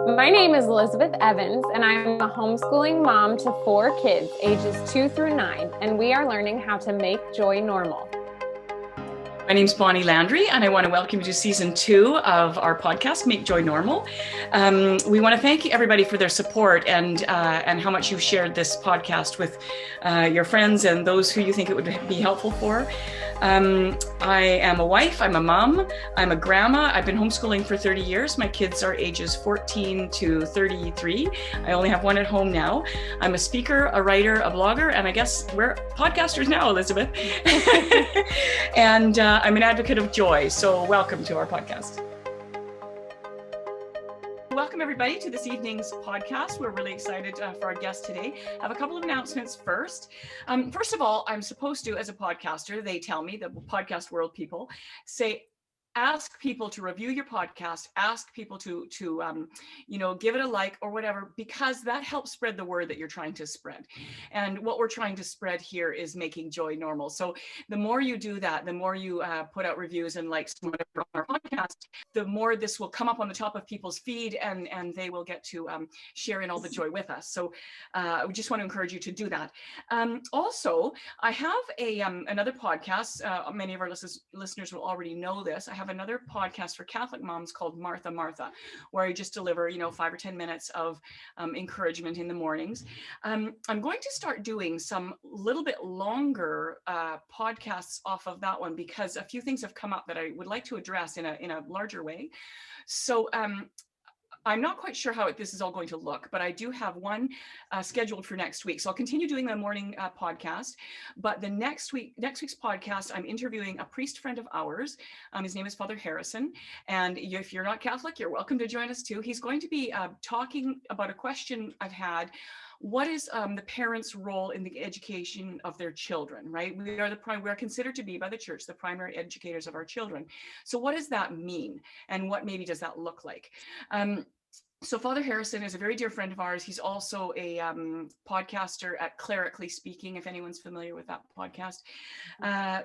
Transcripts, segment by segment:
My name is Elizabeth Evans, and I'm a homeschooling mom to 4 kids, ages 2 through 9, and we are learning how to make joy normal. My name's Bonnie Landry, and I want to welcome you to season 2 of our podcast, Make Joy Normal. We want to thank everybody for their support and how much you've shared this podcast with your friends and those who you think it would be helpful for. I am a wife, I'm a mom, I'm a grandma. I've been homeschooling for 30 years. My kids are ages 14 to 33. I only have one at home now. I'm a speaker, a writer, a blogger, and I guess we're podcasters now, Elizabeth. And I'm an advocate of joy. So welcome to our podcast. Welcome everybody to this evening's podcast. We're really excited for our guest today. I have a couple of announcements first. First of all, I'm supposed to, as a podcaster, they tell me, the podcast world people, ask people to review your podcast, ask people to give it a like or whatever, because that helps spread the word that you're trying to spread. And what we're trying to spread here is making joy normal. So the more you do that, the more you put out reviews and likes on our podcast, the more this will come up on the top of people's feed, and they will get to share in all the joy with us. So we just want to encourage you to do that. Also, I have another podcast. Many of our listeners will already know this. I have another podcast for Catholic moms called Martha, where I just deliver, 5 or 10 minutes of encouragement in the mornings. I'm going to start doing some little bit longer podcasts off of that one, because a few things have come up that I would like to address in a larger way. So I'm not quite sure how this is all going to look, but I do have one scheduled for next week. So I'll continue doing the morning podcast, but the next week's podcast, I'm interviewing a priest friend of ours. His name is Father Harrison. And if you're not Catholic, you're welcome to join us too. He's going to be talking about a question I've had. What is the parents' role in the education of their children, right? We are considered to be by the church the primary educators of our children. So what does that mean? And what maybe does that look like? So Father Harrison is a very dear friend of ours. He's also a podcaster at Clerically Speaking, if anyone's familiar with that podcast.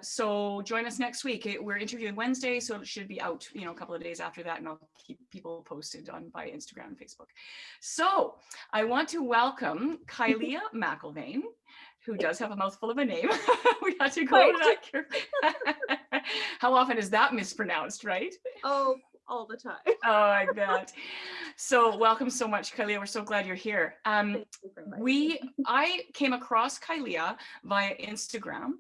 So join us next week. We're interviewing Wednesday, so it should be out, a couple of days after that, and I'll keep people posted by Instagram and Facebook. So I want to welcome Kileah McIlvaine, who does have a mouthful of a name. We had to go over that. How often is that mispronounced, right? Oh, all the time. Oh, I bet. So welcome so much, Kileah. We're so glad you're here. I came across Kileah via Instagram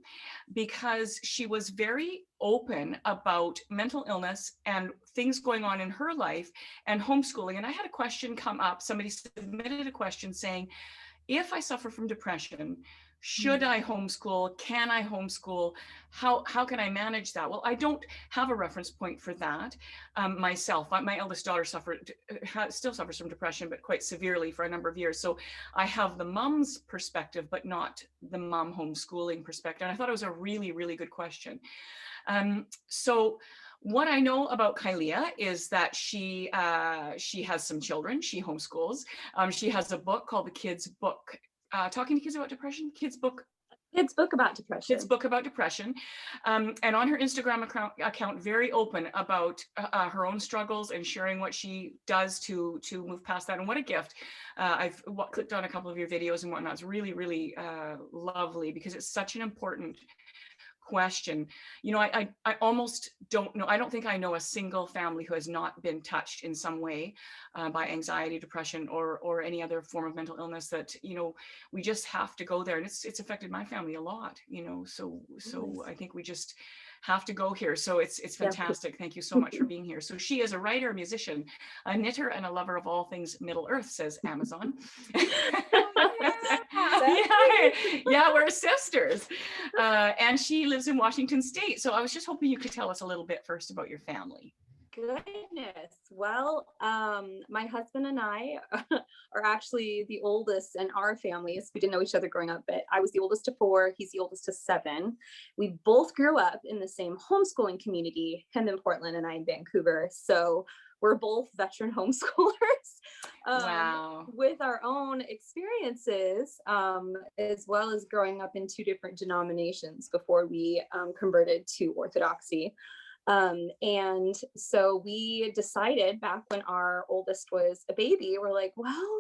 because she was very open about mental illness and things going on in her life and homeschooling. And I had a question come up. Somebody submitted a question saying, if I suffer from depression, should I homeschool? Can I homeschool? How can I manage that? Well, I don't have a reference point for that myself. My eldest daughter still suffers from depression, but quite severely for a number of years. So I have the mom's perspective, but not the mom homeschooling perspective. And I thought it was a really, really good question. So what I know about Kileah is that she has some children. She homeschools. She has a book called The Kids Book. Talking to Kids About Depression, Kids Book About Depression. And on her Instagram account, very open about her own struggles and sharing what she does to move past that. And what a gift. I've clicked on a couple of your videos and whatnot. It's really, really lovely, because it's such an important question. I almost don't know. I don't think I know a single family who has not been touched in some way by anxiety, depression, or any other form of mental illness that, we just have to go there. And it's affected my family a lot, so I think we just have to go here. So it's fantastic. Thank you so much for being here. So she is a writer, a musician, a knitter, and a lover of all things Middle Earth, says Amazon. Yeah, we're sisters. And she lives in Washington State. So I was just hoping you could tell us a little bit first about your family. Goodness. Well, my husband and I are actually the oldest in our families. We didn't know each other growing up, but I was the oldest of 4. He's the oldest of 7. We both grew up in the same homeschooling community, him in Portland and I in Vancouver. So we're both veteran homeschoolers. Wow. With our own experiences, as well as growing up in 2 different denominations before we converted to Orthodoxy. And so we decided back when our oldest was a baby, we're like, well,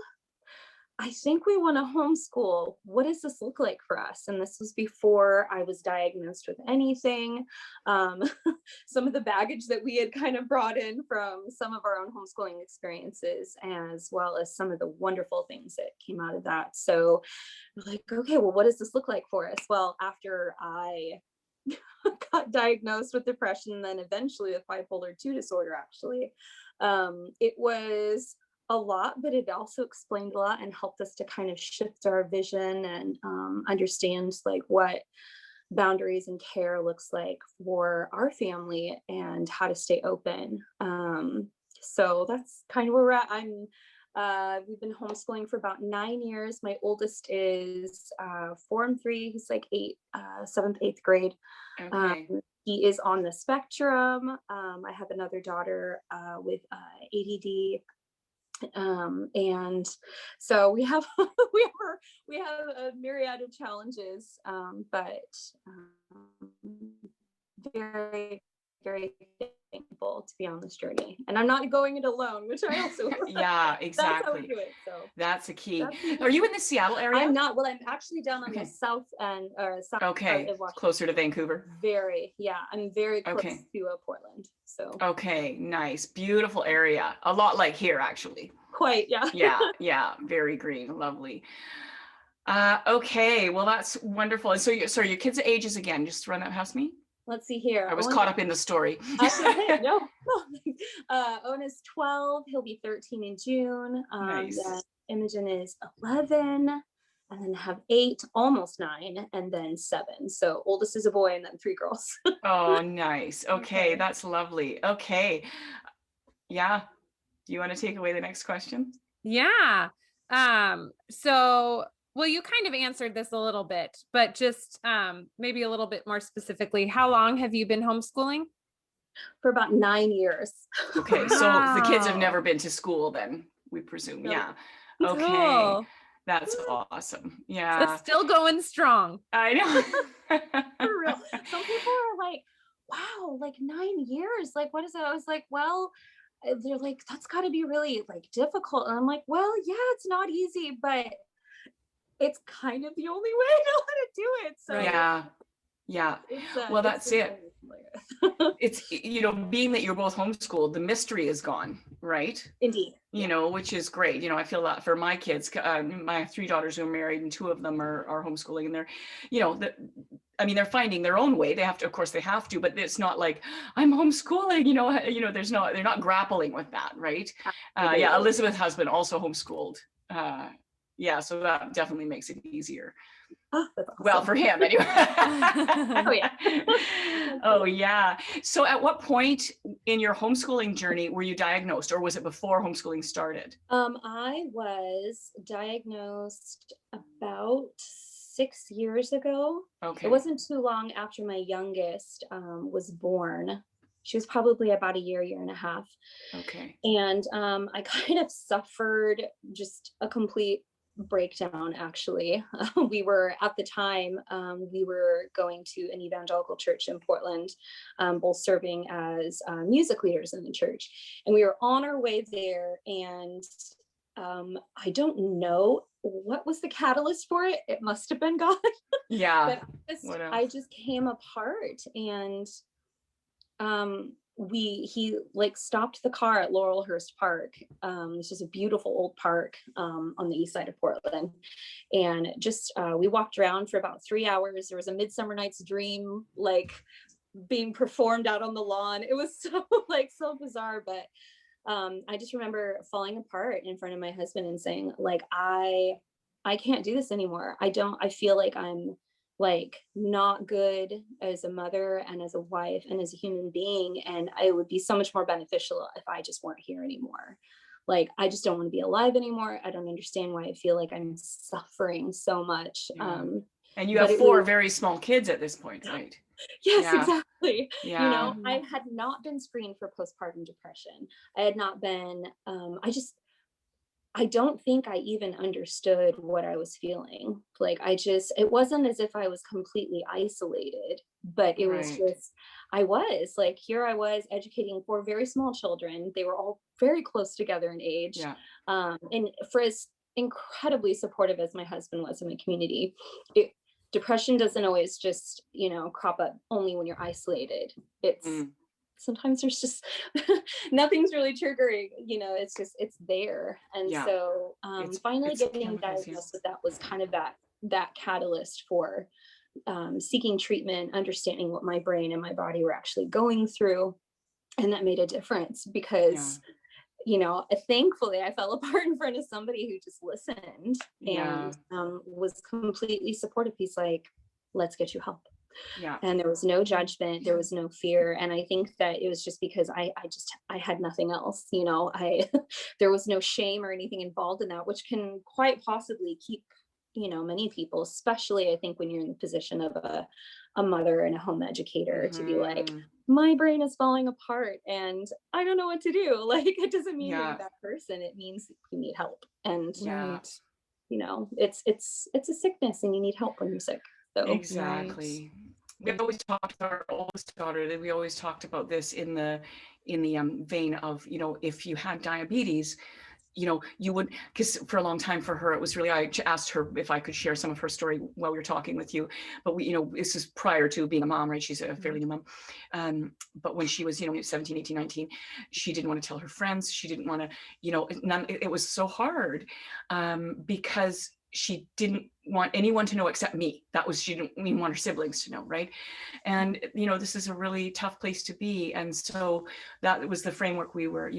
I think we want to homeschool. What does this look like for us? And this was before I was diagnosed with anything. Um, some of the baggage that we had kind of brought in from some of our own homeschooling experiences, as well as some of the wonderful things that came out of that. So we're like, okay, well, what does this look like for us? Well, after I got diagnosed with depression and then eventually with bipolar 2 disorder, actually, it was a lot, but it also explained a lot and helped us to kind of shift our vision and understand like what boundaries and care looks like for our family and how to stay open. So that's kind of where we're at. We've been homeschooling for about 9 years. My oldest is 4 and 3. He's like 7th, 8th grade. Okay. He is on the spectrum. I have another daughter with ADD. And so we have we have a myriad of challenges, but very, very thankful to be on this journey. And I'm not going it alone, which I also Yeah, that's exactly. how we do it. So That's a key. that's Are you in the Seattle area? I'm not. Well, I'm actually down on Okay. the south end or south Okay, part of Washington. closer to Vancouver. I'm very close Okay. to Portland. So Okay, nice, beautiful area. A lot like here, actually. quite, yeah. Yeah, very green, lovely. Okay, well, that's wonderful. And so, sorry, your kids' ages again, just run that past me. Let's see here. I was caught up in the story. No. Owen is 12. He'll be 13 in June. Nice. Then Imogen is 11, and then have 8, almost 9, and then 7. So oldest is a boy, and then 3 girls. Oh, nice. Okay, Okay. that's lovely. Okay. Yeah. Do you want to take away the next question? Yeah. So, well, you kind of answered this a little bit, but just maybe a little bit more specifically, how long have you been homeschooling? For about 9 years. Okay, so the kids have Wow. never been to school then, we presume. Nope. Yeah. Okay. Cool. That's awesome. So Yeah. it's still going strong. I know. For real. Some people are like, wow, like 9 years. Like, what is it? I was like, well, they're like, that's got to be really like difficult. And I'm like, well, yeah, it's not easy, but it's kind of the only way I know how to do it. So Yeah. Yeah. Well, that's it. It's, being that you're both homeschooled, the mystery is gone, right? Indeed. Which is great. I feel that for my kids, my 3 daughters who are married and 2 of them are homeschooling, and they're, they're finding their own way. They have to, but it's not like I'm homeschooling, they're not grappling with that. Right. Yeah. Elizabeth's husband also homeschooled. Yeah. So that definitely makes it easier. Oh, that's awesome. Well, for him anyway. Oh yeah. Oh yeah. So at what point in your homeschooling journey were you diagnosed, or was it before homeschooling started? I was diagnosed about 6 years ago. Okay. It wasn't too long after my youngest was born. She was probably about a year and a half. Okay. And I kind of suffered just a complete breakdown, actually. We were at the time, we were going to an evangelical church in Portland, both serving as music leaders in the church. And we were on our way there, and I don't know what was the catalyst for it. It must have been God. Yeah. But I just came apart, and he like stopped the car at Laurelhurst Park. This is a beautiful old park on the east side of Portland, and just we walked around for about 3 hours. There was a Midsummer Night's Dream like being performed out on the lawn. It was so bizarre, but I just remember falling apart in front of my husband and saying, like, I can't do this anymore. I feel like I'm like not good as a mother and as a wife and as a human being. And it would be so much more beneficial if I just weren't here anymore. Like, I just don't want to be alive anymore. I don't understand why I feel like I'm suffering so much. Yeah. And you have 4 very small kids at this point, right? Yes, Yeah. exactly. Yeah. I had not been screened for postpartum depression. I had not been, I don't think I even understood what I was feeling. Like, it wasn't as if I was completely isolated. but it was Right. just, here I was educating 4 very small children. They were all very close together in age. Yeah. And for as incredibly supportive as my husband was in my community, it, depression doesn't always just, crop up only when you're isolated. It's Mm. sometimes there's just nothing's really triggering, it's there. And Yeah. so finally It's getting chemicals. Yeah. diagnosed with that was kind of that catalyst for seeking treatment, understanding what my brain and my body were actually going through. And that made a difference Yeah. because, thankfully I fell apart in front of somebody who just listened Yeah. and was completely supportive. He's like, let's get you help. Yeah. And there was no judgment, there was no fear. And I think that it was just because I had nothing else, there was no shame or anything involved in that, which can quite possibly keep, many people, especially I think when you're in the position of a mother and a home educator, to be like, Mhm. my brain is falling apart and I don't know what to do. Like, it doesn't mean you're a Yeah. bad person. It means you need help. And, Yeah. Right. it's a sickness and you need help when you're sick. So Exactly. We always talked to our oldest daughter that we always talked about this in the vein of, if you had diabetes, you would, because for a long time for her, it was really, I asked her if I could share some of her story while we were talking with you, but this is prior to being a mom, right? She's a fairly new mom. But when she was, 17, 18, 19, she didn't want to tell her friends. She didn't want to, it was so hard because she didn't want anyone to know except me. She didn't even want her siblings to know, right? And, this is a really tough place to be. And so that was the framework we were,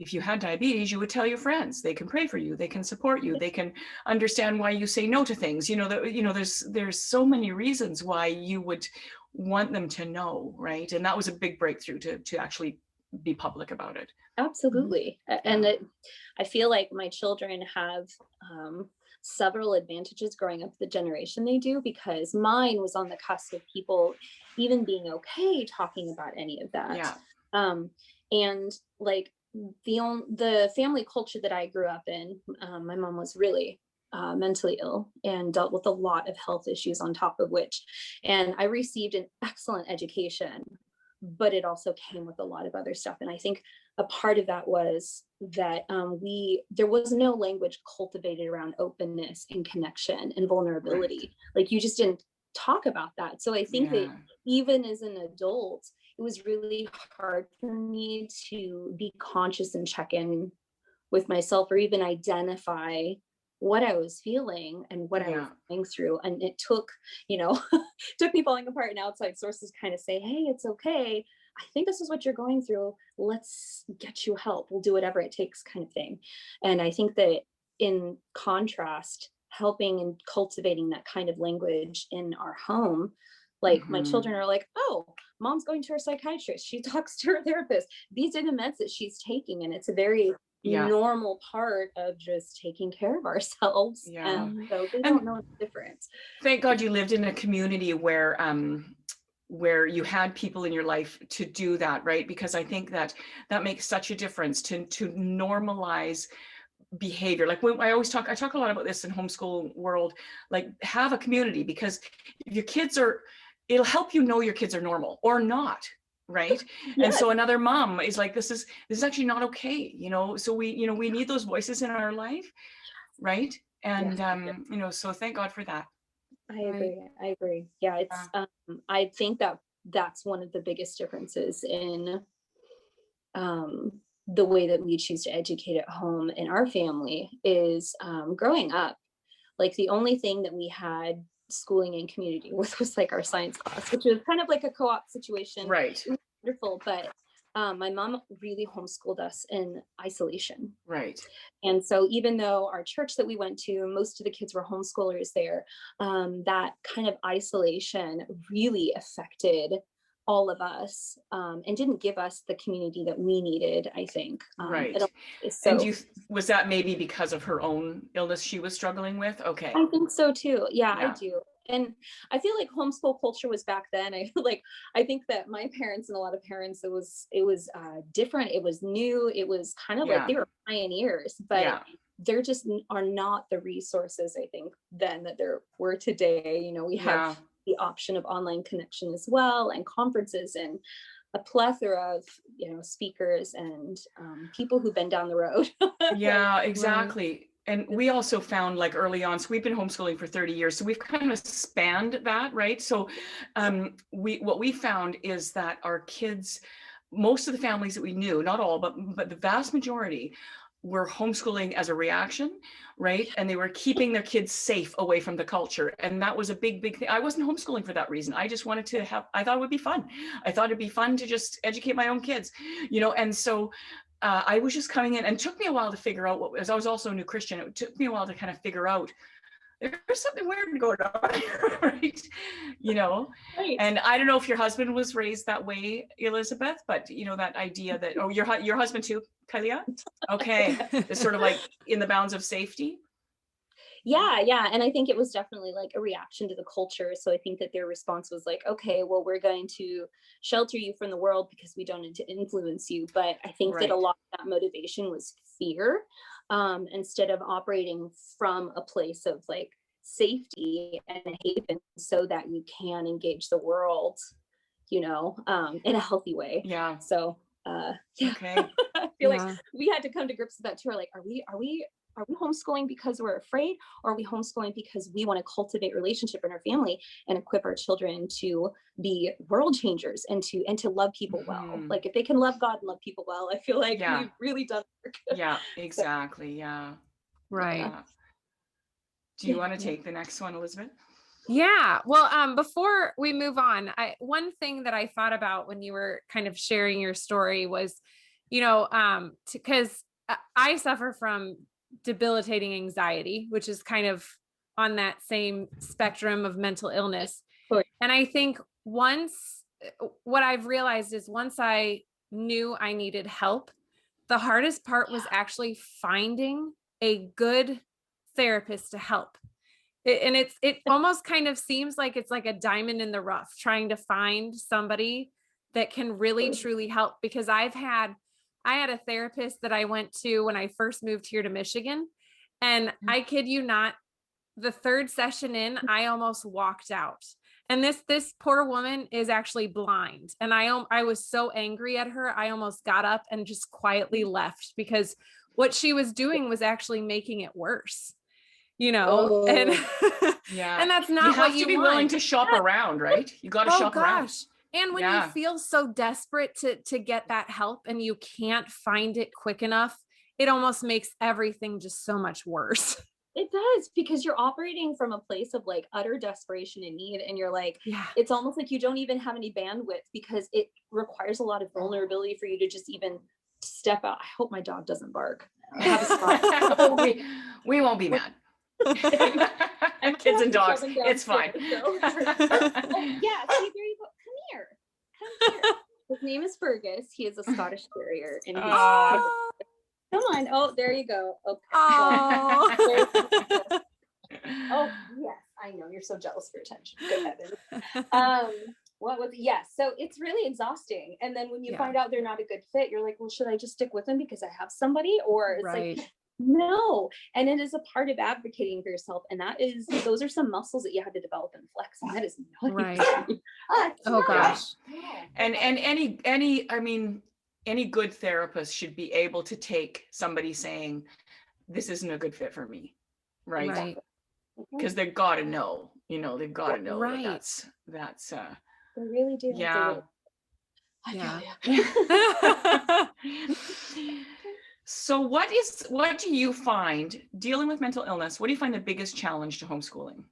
if you had diabetes, you would tell your friends. They can pray for you. They can support you. They can understand why you say no to things. There's so many reasons why you would want them to know, right? And that was a big breakthrough to actually be public about it. absolutely. And I feel like my children have several advantages growing up the generation they do, because mine was on the cusp of people even being okay talking about any of that. Yeah. And like the family culture that I grew up in, my mom was really mentally ill and dealt with a lot of health issues on top of which, and I received an excellent education, but it also came with a lot of other stuff. And I think a part of that was that there was no language cultivated around openness and connection and vulnerability. Right. Like, you just didn't talk about that. So I think that even as an adult, it was really hard for me to be conscious and check in with myself, or even identify what I was feeling and what I was going through. And it took, took me falling apart and outside sources kind of say, hey, it's okay. I think this is what you're going through. Let's get you help. We'll do whatever it takes, kind of thing. And I think that in contrast, helping and cultivating that kind of language in our home, like my children are like, oh, mom's going to her psychiatrist. She talks to her therapist. These are the meds that she's taking. And it's a very normal part of just taking care of ourselves. And so they don't know the difference. Thank God you lived in a community where you had people in your life to do that, right? Because I think that makes such a difference to normalize behavior. Like when I talk a lot about this in homeschool world, like have a community, because if your kids it'll help you know your kids are normal or not, right? And so another mom is like, this is actually not okay, so we need those voices in our life, right? And so thank God for that. I agree. Yeah, it's I think that that's one of the biggest differences in the way that we choose to educate at home in our family is growing up. Like, the only thing that we had schooling in community with was like our science class, which was kind of like a co-op situation. Right. It was wonderful, but my mom really homeschooled us in isolation. Right. And so even though our church that we went to, most of the kids were homeschoolers there, that kind of isolation really affected all of us and didn't give us the community that we needed, I think. Right. So, and was that maybe because of her own illness she was struggling with? Okay. I think so too. Yeah, I do. And I feel like homeschool culture was back then. I think that my parents and a lot of parents, it was different. It was new. It was kind of like they were pioneers, but there just are not the resources, I think, then that there were today. We have the option of online connection as well, and conferences, and a plethora of, speakers and people who've been down the road. Yeah, exactly. And we also found, like, early on, so we've been homeschooling for 30 years, so we've kind of spanned that, right? So what we found is that our kids, most of the families that we knew, not all, but the vast majority, were homeschooling as a reaction, right? And they were keeping their kids safe away from the culture. And that was a big, big thing. I wasn't homeschooling for that reason. I just wanted to I thought it would be fun. I thought it'd be fun to just educate my own kids, and so I was just coming in, and it took me a while to figure out I was also a new Christian. It took me a while to kind of figure out there's something weird going on here, right? Right. And I don't know if your husband was raised that way, Elizabeth, but that idea that, your husband too, Kileah? Okay. It's sort of like in the bounds of safety. Yeah. And I think it was definitely like a reaction to the culture. So I think that their response was like, okay, well, we're going to shelter you from the world because we don't need to influence you. But I think that a lot of that motivation was fear, instead of operating from a place of like safety and a haven so that you can engage the world, in a healthy way. Yeah. So okay. I feel like we had to come to grips with that too. Like, are we homeschooling because we're afraid, or are we homeschooling because we want to cultivate relationship in our family and equip our children to be world changers and to love people well? Like, if they can love God and love people well, I feel like we've really done work. Yeah, exactly. Yeah. Right. Yeah. Do you want to take the next one, Elizabeth? Yeah. Well, before we move on, one thing that I thought about when you were kind of sharing your story was, because I suffer from debilitating anxiety, which is kind of on that same spectrum of mental illness. And I think what I've realized is once I knew I needed help, the hardest part was actually finding a good therapist to help. It almost kind of seems like it's like a diamond in the rough, trying to find somebody that can really truly help, because I had a therapist that I went to when I first moved here to Michigan, and I kid you not, the third session in, I almost walked out. And this poor woman is actually blind, and I was so angry at her, I almost got up and just quietly left, because what she was doing was actually making it worse. And and that's not what you have to be willing to shop around, right? You got to shop around. And when you feel so desperate to get that help and you can't find it quick enough, it almost makes everything just so much worse. It does, because you're operating from a place of like utter desperation and need, and you're like, it's almost like you don't even have any bandwidth, because it requires a lot of vulnerability for you to just even step out. I hope my dog doesn't bark. I have a spot. we won't be mad. Kids and dogs, it's fine. See, there you go. Come here. His name is Fergus. He is a Scottish Terrier, and he's come on. Oh, there you go. Okay. Oh yes, I know, you're so jealous for attention. Good heavens. So it's really exhausting, and then when you find out they're not a good fit, you're like, well, should I just stick with them because I have somebody? Or it's like, no. And it is a part of advocating for yourself, and those are some muscles that you have to develop and flex, and that is not easy. Gosh. And any good therapist should be able to take somebody saying, this isn't a good fit for me, right? Because they've got to know, they've got to know that's they really do. So what do you find dealing with mental illness? What do you find the biggest challenge to homeschooling?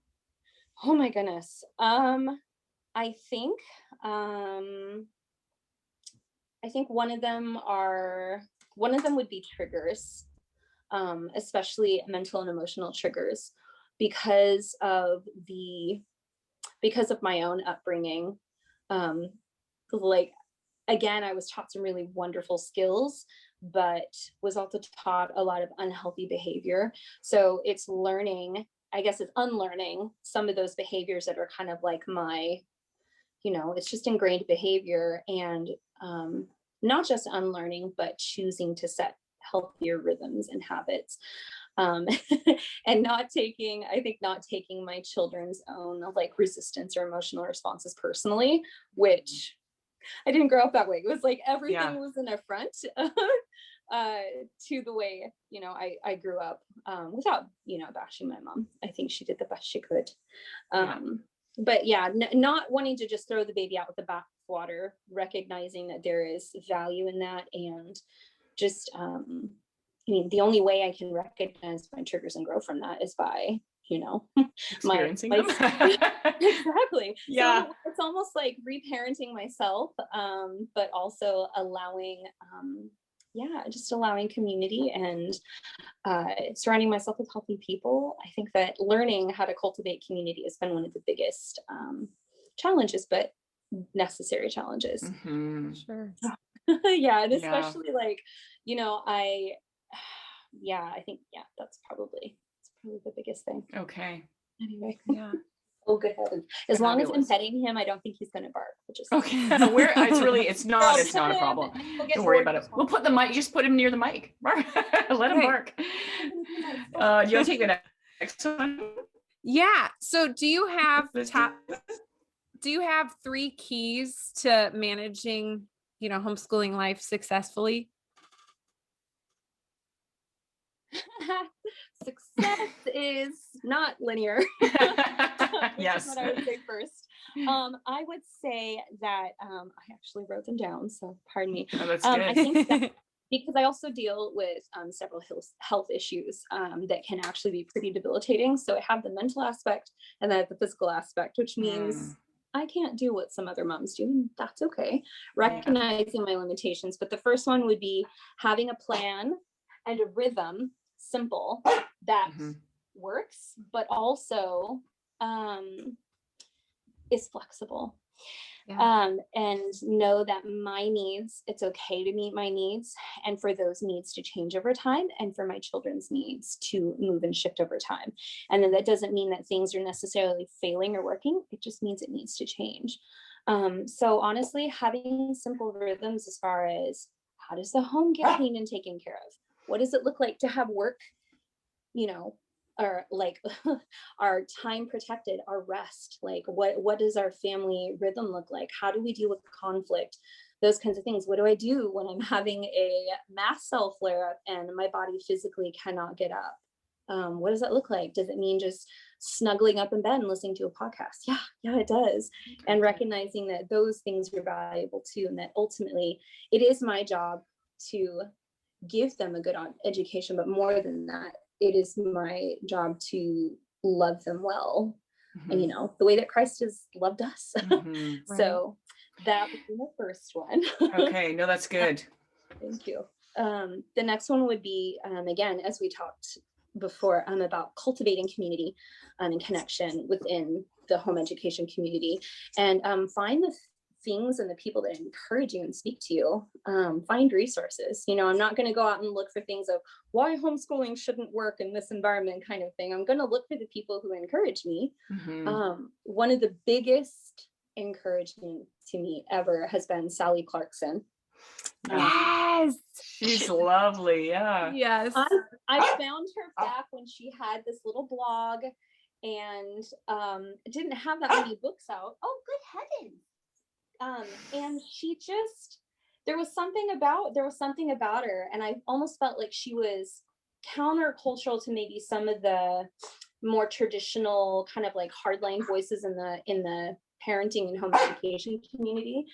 Oh my goodness. I think one of them would be triggers, especially mental and emotional triggers, because of my own upbringing. Like, again, I was taught some really wonderful skills, but was also taught a lot of unhealthy behavior. So it's unlearning some of those behaviors that are kind of like my, it's just ingrained behavior, and not just unlearning, but choosing to set healthier rhythms and habits. and not taking my children's own like resistance or emotional responses personally, which I didn't grow up that way. It was like everything was an affront to the way, I grew up, without, bashing my mom. I think she did the best she could. But yeah, not wanting to just throw the baby out with the bathwater, recognizing that there is value in that. And just, the only way I can recognize my triggers and grow from that is by, experiencing them. Exactly. Yeah. So it's almost like reparenting myself, but also allowing, just allowing community and surrounding myself with healthy people. I think that learning how to cultivate community has been one of the biggest challenges, but necessary challenges. Mm-hmm. Sure. Yeah. And especially like, I think, that's probably the biggest thing. Okay. Anyway. Yeah. Oh, good heavens. As long as I'm petting him, I don't think he's going to bark. Okay. It's not a problem. Don't worry about it. We'll put the mic, just put him near the mic. Let him bark. Do you want to take the next one? Yeah. So do you have 3 keys to managing, homeschooling life successfully? Success is not linear. Yes. That's what I would say first. I would say that I actually wrote them down, so pardon me. Oh, that's good. I think that because I also deal with several health issues that can actually be pretty debilitating. So I have the mental aspect and then I have the physical aspect, which means I can't do what some other moms do, and that's okay. Recognizing my limitations. But the first one would be having a plan and a rhythm, simple, that works, but also is flexible. And know that my needs, it's okay to meet my needs, and for those needs to change over time, and for my children's needs to move and shift over time. And then that doesn't mean that things are necessarily failing or working. It just means it needs to change. So honestly, having simple rhythms as far as how does the home get cleaned and taken care of? What does it look like to have work, or like our time protected, our rest? Like what does our family rhythm look like? How do we deal with conflict? Those kinds of things. What do I do when I'm having a mast cell flare up and my body physically cannot get up? What does that look like? Does it mean just snuggling up in bed and listening to a podcast? Yeah, it does. And recognizing that those things are valuable too, and that ultimately it is my job to give them a good education, but more than that, it is my job to love them well, and the way that Christ has loved us. So that would be the first one. Okay, no, that's good. Thank you. The next one would be, again, as we talked before, about cultivating community and connection within the home education community, and find the things and the people that encourage you and speak to you. Find resources. I'm not going to go out and look for things of why homeschooling shouldn't work in this environment kind of thing. I'm going to look for the people who encourage me. One of the biggest encouragement to me ever has been Sally Clarkson. Yes, she's lovely. Yeah. Yes. I found her back when she had this little blog and didn't have that many books out. Oh, good heavens. And she just, there was something about her, and I almost felt like she was countercultural to maybe some of the more traditional kind of like hardline voices in the parenting and home education community.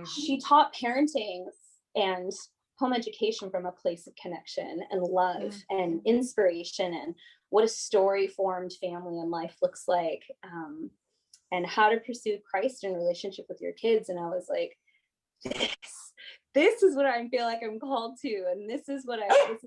She taught parenting and home education from a place of connection and love and inspiration, and what a story formed family and life looks like. And how to pursue Christ in relationship with your kids. And I was like, this is what I feel like I'm called to, and this is what I want.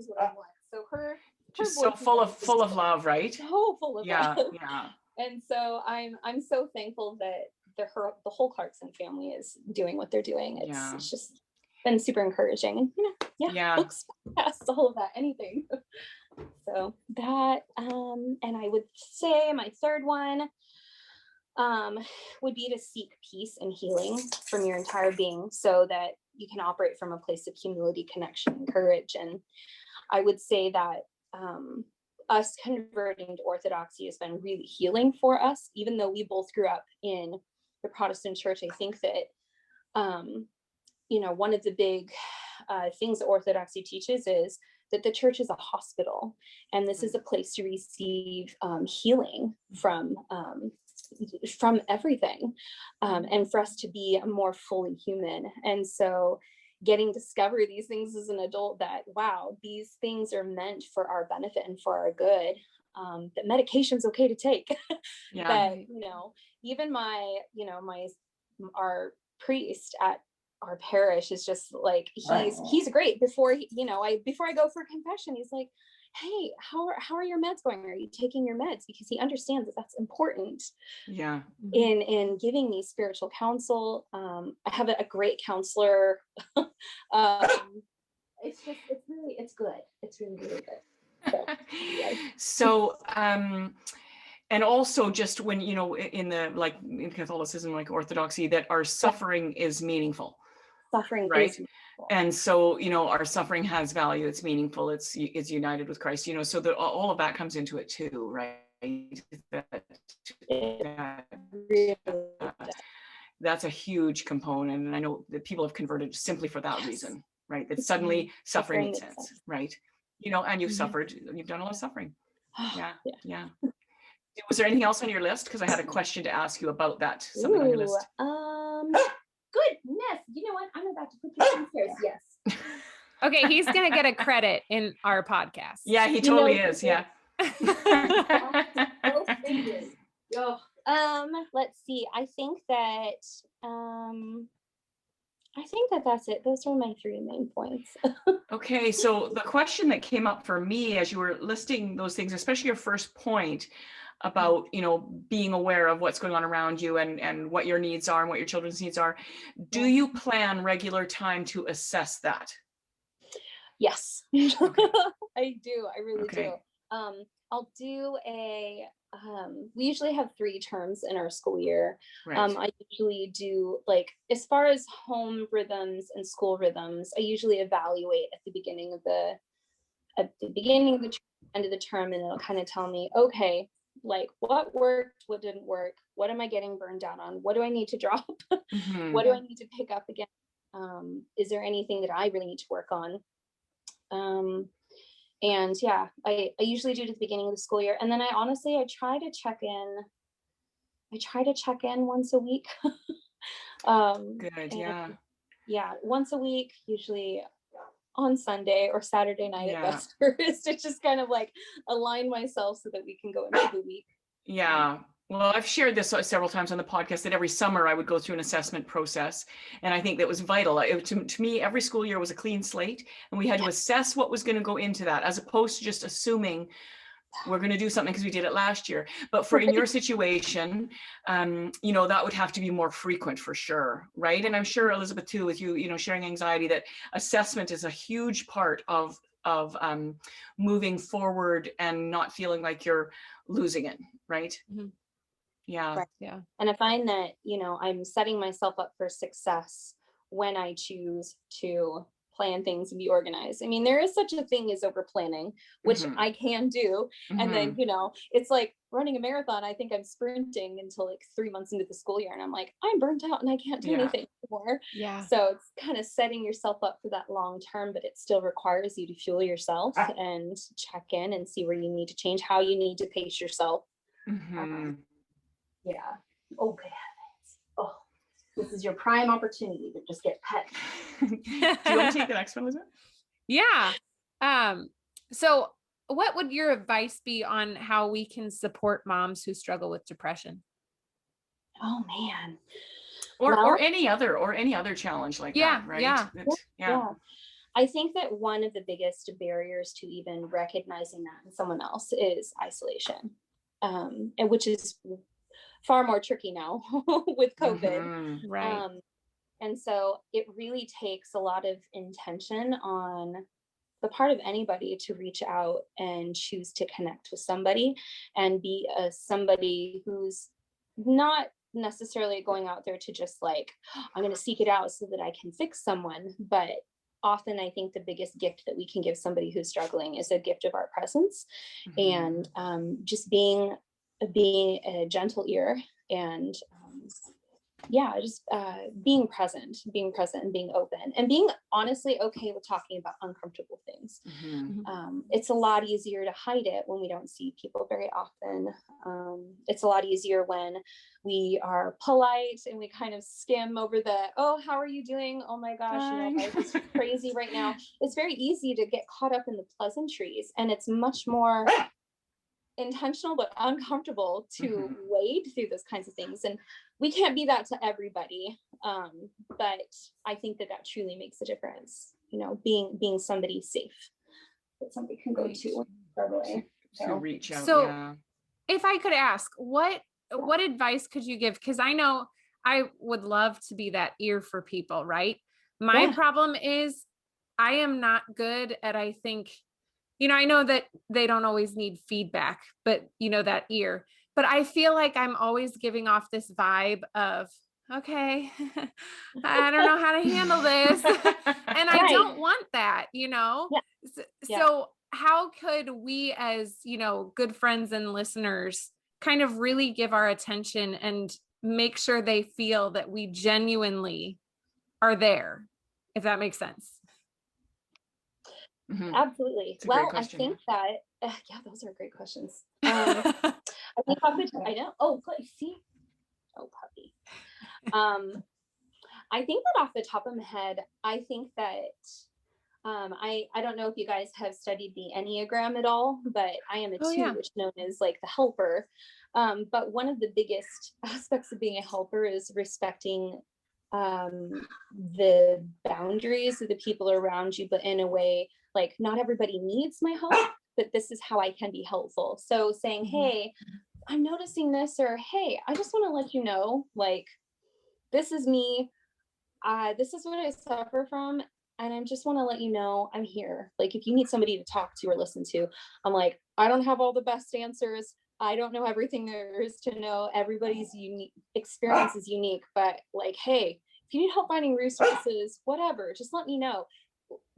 So her just so full of love, right? So full of love. Yeah. And so I'm so thankful that the whole Clarkson family is doing what they're doing. It's just been super encouraging. And books, podcasts, all of that, anything. So that, and I would say my third one would be to seek peace and healing from your entire being, so that you can operate from a place of humility, connection, and courage. And I would say that us converting to Orthodoxy has been really healing for us, even though we both grew up in the Protestant church. I think that, one of the big things that Orthodoxy teaches is that the church is a hospital, and this is a place to receive healing from everything, and for us to be more fully human. And so getting to discover these things as an adult, that wow, these things are meant for our benefit and for our good, that medication's okay to take. Yeah. That, even our priest at our parish is just like, he's great. Before I go for confession, he's like, hey, how are your meds going? Are you taking your meds? Because he understands that that's important. Yeah. In giving me spiritual counsel. I have a great counselor. It's good. It's really, really good. So, yeah. So, and also just when, in Catholicism, like Orthodoxy, that our suffering is meaningful. Suffering right? is meaningful. And so, our suffering has value. It's meaningful. It's united with Christ, so that all of that comes into it too, right? That's a huge component. And I know that people have converted simply for that reason, right? That suddenly suffering makes sense, right? And you've suffered, you've done a lot of suffering. Yeah. Was there anything else on your list? Because I had a question to ask you about that. Something on your list. Goodness. You know what? I'm about to put this downstairs. Yes. Okay, he's gonna get a credit in our podcast. Yeah, he totally is. Yeah. Let's see. I think that that's it. Those are my 3 main points. Okay, so the question that came up for me as you were listing those things, especially your first point about, being aware of what's going on around you and what your needs are and what your children's needs are. Do you plan regular time to assess that? Yes. Okay. I do. I really do. I'll do we usually have 3 terms in our school year. Right. I usually do, as far as home rhythms and school rhythms, I usually evaluate at the beginning of the end of the term, and it'll kind of tell me, okay, what worked, what didn't work, what am I getting burned out on, what do I need to drop, what do I need to pick up again, is there anything that I really need to work on? And yeah, I usually do it at the beginning of the school year, and then I try to check in once a week. Good. Yeah, once a week, usually on Sunday or Saturday night at best, to just kind of align myself so that we can go into the week. Yeah. Well, I've shared this several times on the podcast that every summer I would go through an assessment process. And I think that was vital. To me, every school year was a clean slate, and we had to assess what was going to go into that, as opposed to just assuming we're going to do something because we did it last year. But in your situation, that would have to be more frequent for sure. Right. And I'm sure, Elizabeth, too, with you, sharing anxiety, that assessment is a huge part of moving forward and not feeling like you're losing it. Right. Mm-hmm. Yeah. Right. Yeah. And I find that, I'm setting myself up for success when I choose to plan things and be organized. I mean, there is such a thing as over planning, which I can do. And then, it's like running a marathon. I think I'm sprinting until 3 months into the school year, and I'm like, I'm burnt out and I can't do anything anymore. Yeah. So it's kind of setting yourself up for that long term, but it still requires you to fuel yourself and check in and see where you need to change, how you need to pace yourself. Yeah. Oh, good heavens. Oh, this is your prime opportunity to just get pet. Do you want to take the next one, Elizabeth? Yeah. So what would your advice be on how we can support moms who struggle with depression? Oh man. Or any other challenge like that, right? Yeah. I think that one of the biggest barriers to even recognizing that in someone else is isolation, and which is far more tricky now with COVID. Right. And so it really takes a lot of intention on the part of anybody to reach out and choose to connect with somebody and be somebody who's not necessarily going out there to just I'm going to seek it out so that I can fix someone, but often I think the biggest gift that we can give somebody who's struggling is a gift of our presence, and just being a gentle ear, and just being present and being open, and being honestly okay with talking about uncomfortable things. It's a lot easier to hide it when we don't see people very often. It's a lot easier when we are polite and we kind of skim over the, oh, how are you doing? Oh my gosh, life is crazy right now. It's very easy to get caught up in the pleasantries, and it's much more intentional but uncomfortable to wade through those kinds of things. And we can't be that to everybody, but I think that truly makes a difference, being somebody safe that somebody can go to struggling. To reach out. So if I could ask, what advice could you give? Because I know I would love to be that ear for people, right? My problem is I am not good at, I think, I know that they don't always need feedback, but that ear. But I feel like I'm always giving off this vibe of, okay, I don't know how to handle this. And I don't want that, So how could we, as, good friends and listeners, kind of really give our attention and make sure they feel that we genuinely are there, if that makes sense? Absolutely. Well, I think that, those are great questions. I think I know. Oh, good. See? Oh, puppy. I think that off the top of my head, I think that I don't know if you guys have studied the Enneagram at all, but I am a 2, which is known as like the helper. But one of the biggest aspects of being a helper is respecting the boundaries of the people around you, but in a way, like, not everybody needs my help, but this is how I can be helpful. So saying, hey, I'm noticing this, or hey, I just want to let you know, like, this is me. This is what I suffer from. And I just want to let you know I'm here. Like, if you need somebody to talk to or listen to, I'm like, I don't have all the best answers. I don't know everything there is to know. Everybody's unique experience is unique, but like, hey, if you need help finding resources, whatever, just let me know.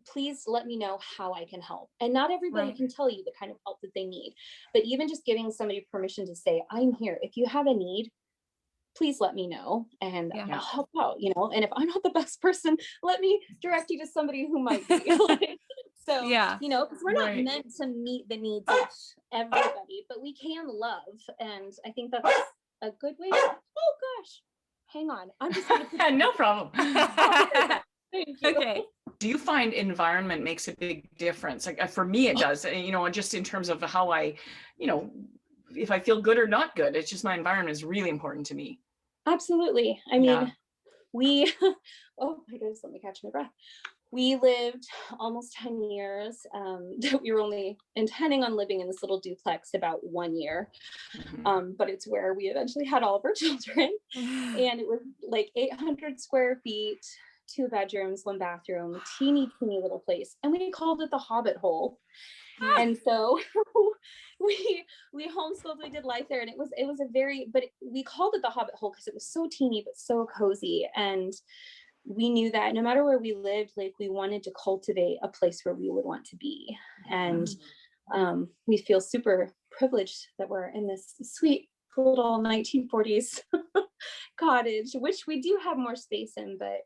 Please let me know how I can help. And not everybody can tell you the kind of help that they need, but even just giving somebody permission to say, I'm here. If you have a need, please let me know, and I'll help out, and if I'm not the best person, let me direct you to somebody who might be. So, because we're not meant to meet the needs of everybody, but we can love. And I think that's a good way to, oh gosh, hang on. I'm just going to no problem. Thank you. Okay. Do you find environment makes a big difference? Like, for me, it does, just in terms of how I, if I feel good or not good, it's just my environment is really important to me. Absolutely. I mean, we, oh my goodness, let me catch my breath. We lived almost 10 years. We were only intending on living in this little duplex about 1 year. But it's where we eventually had all of our children. And it was like 800 square feet, 2 bedrooms, 1 bathroom, teeny little place. And we called it the Hobbit Hole. And so we homeschooled, we did life there. And it was but we called it the Hobbit Hole because it was so teeny, but so cozy. And we knew that no matter where we lived, like, we wanted to cultivate a place where we would want to be. And we feel super privileged that we're in this sweet little 1940s cottage, which we do have more space in, but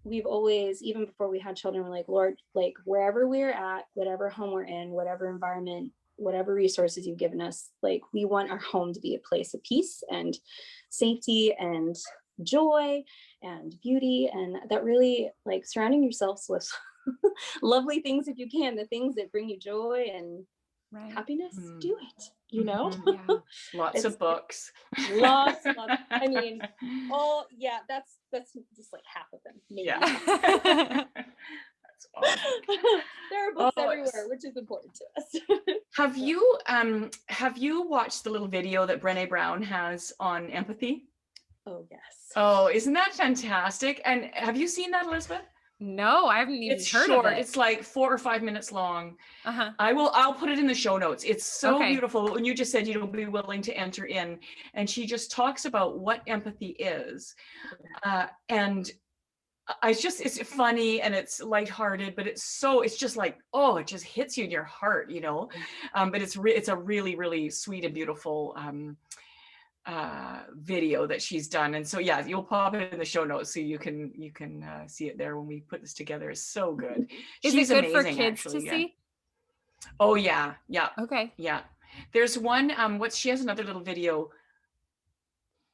we've always, even before we had children, we're like, Lord, like, wherever we're at, whatever home we're in, whatever environment, whatever resources you've given us, like, we want our home to be a place of peace and safety and joy and beauty. And that really, like, surrounding yourselves with lovely things, if you can, the things that bring you joy and happiness, do it, Lots of books. Lots. I mean, that's just like half of them, maybe. That's awesome. There are books everywhere, which is important to us. Have you watched the little video that Brene Brown has on empathy? Oh, yes. Oh, isn't that fantastic? And have you seen that, Elizabeth? No, I haven't even heard short. of it. It's like 4 or 5 minutes long. I'll put it in the show notes. It's so beautiful. When you just said, be willing to enter in, and she just talks about what empathy is. And it's funny and it's lighthearted, but it's just like, oh, it just hits you in your heart, you know. But it's a really, really sweet and beautiful video that she's done. And so, yeah, you'll pop it in the show notes so you can see it there when we put this together. It's so good. Is She's it good amazing, for kids actually, to yeah. see? Oh yeah, yeah. Okay. Yeah. There's one, she has another little video,